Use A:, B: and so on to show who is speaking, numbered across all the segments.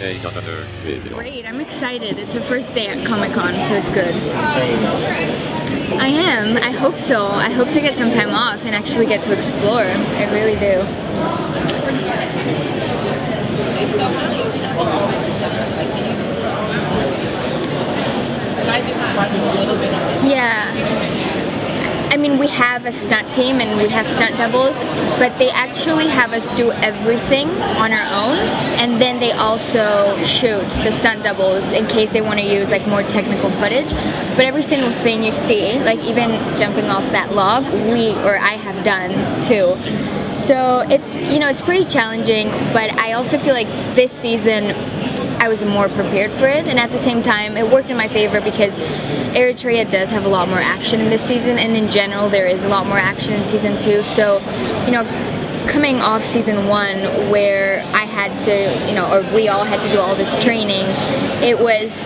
A: Great, I'm excited. It's her first day at Comic-Con, so it's good. I am. I hope so. I hope to get some time off and actually get to explore. I really do. Yeah. I mean, we have a stunt team and we have stunt doubles, but they actually have us do everything on our own, and then they also shoot the stunt doubles in case they want to use like more technical footage. But every single thing you see, like even jumping off that log, I have done too. So it's pretty challenging, but I also feel like this season I was more prepared for it, and at the same time it worked in my favor because Eritrea does have a lot more action in this season, and in general there is a lot more action in season 2. So, coming off season 1 where I had to, or we all had to do all this training, it was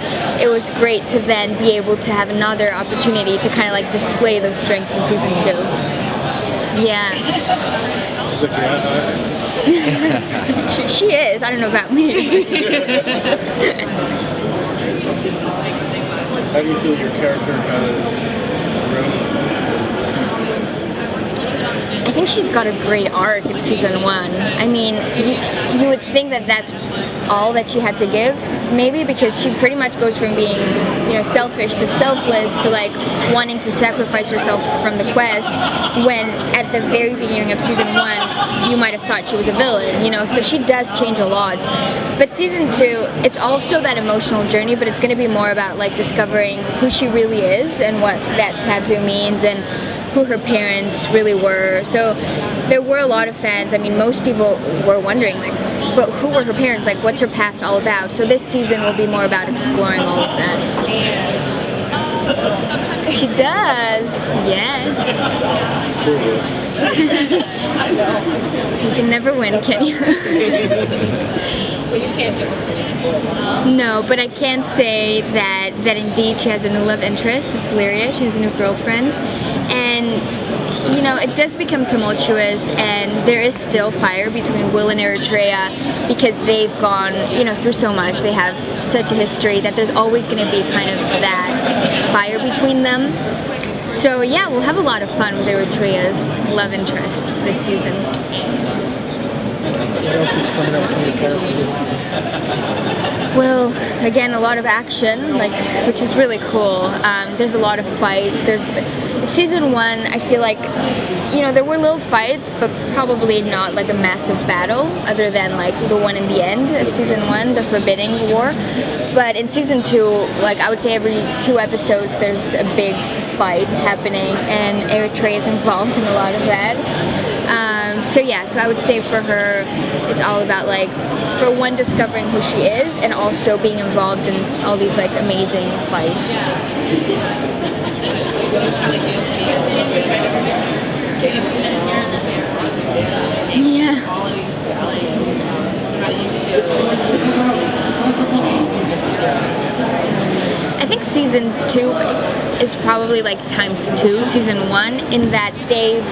A: great to then be able to have another opportunity to kind of like display those strengths in season 2. Yeah. she is. I don't know about me.
B: How do you feel your character has grown?
A: I think she's got a great arc in season 1. I mean, you would think that that's all that she had to give, maybe, because she pretty much goes from being, selfish to selfless to like wanting to sacrifice herself from the quest, when at the very beginning of season 1 you might have thought she was a villain, so she does change a lot. But season 2, it's also that emotional journey, but it's going to be more about like discovering who she really is and what that tattoo means and who her parents really were. So there were a lot of fans. I mean, most people were wondering, like, but who were her parents? Like, what's her past all about? So this season will be more about exploring all of that. She does, yes. You can never win, can you? No, but I can say that indeed she has a new love interest. It's Lyria. She has a new girlfriend, and it does become tumultuous, and there is still fire between Will and Eritrea because they've gone through so much. They have such a history that there's always going to be kind of that fire between them. So yeah, we'll have a lot of fun with Eritrea's love interests this season.
B: What else is coming out from your character this season?
A: Well, again, a lot of action, which is really cool. There's a lot of fights. Season 1, I feel like, there were little fights, but probably not like a massive battle, other than like the one in the end of season 1, the Forbidding War. But in season 2, I would say every 2 episodes, there's a big fight happening, and Eritrea is involved in a lot of that. So I would say for her, it's all about for one, discovering who she is, and also being involved in all these amazing fights. Yeah. I think season 2 is probably times 2 season 1, in that they've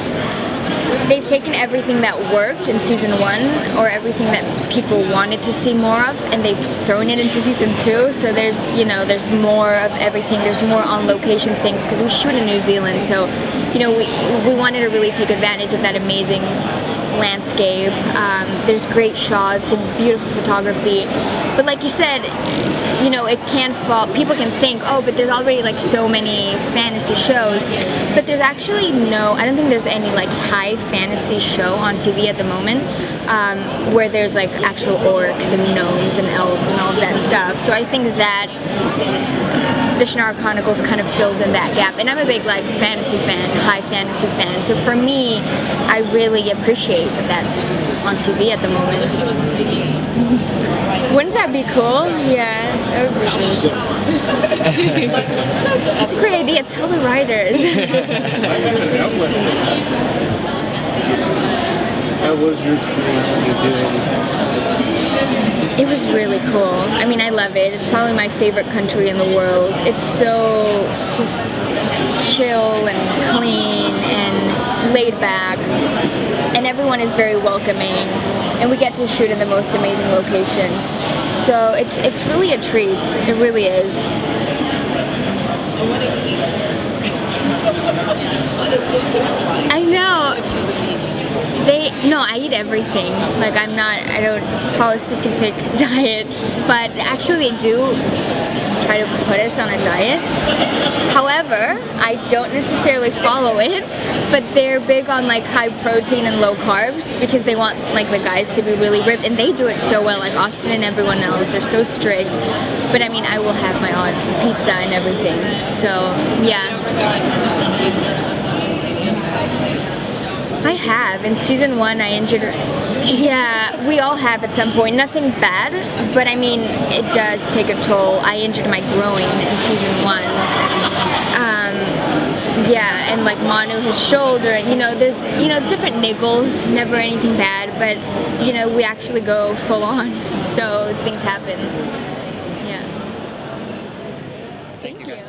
A: taken everything that worked in season 1, or everything that people wanted to see more of, and they've thrown it into season 2. So there's more of everything. There's more on location things because we shoot in New Zealand. So we wanted to really take advantage of that amazing landscape. There's great shots and beautiful photography, but like you said, it can fall. People can think, oh, but there's already so many fantasy shows, but there's actually I don't think there's any high fantasy show on TV at the moment where there's actual orcs and gnomes and elves and all of that stuff. So I think that the Shannara Chronicles kind of fills in that gap, and I'm a big fantasy fan, high fantasy fan. So for me, I really appreciate that that's on TV at the moment. Wouldn't that be cool? Yeah, that would be cool. That's a great idea. Tell the writers.
B: How was your experience in New Zealand?
A: It was really cool. I mean, I love it. It's probably my favorite country in the world. It's so just chill and clean and laid back, and everyone is very welcoming, and we get to shoot in the most amazing locations. So it's really a treat. It really is. I know. I eat everything. Like I don't follow a specific diet, but actually they do try to put us on a diet. However, I don't necessarily follow it, but they're big on like high protein and low carbs because they want like the guys to be really ripped, and they do it so well, like Austin and everyone else. They're so strict. But I mean, I will have my own pizza and everything. So, yeah. I have. In season 1, I injured her. Yeah, we all have at some point. Nothing bad, but I mean, it does take a toll. I injured my groin in season 1. Yeah, and like Manu, his shoulder, and there's, different niggles, never anything bad, but, we actually go full on, so things happen. Yeah.
C: Thank you guys.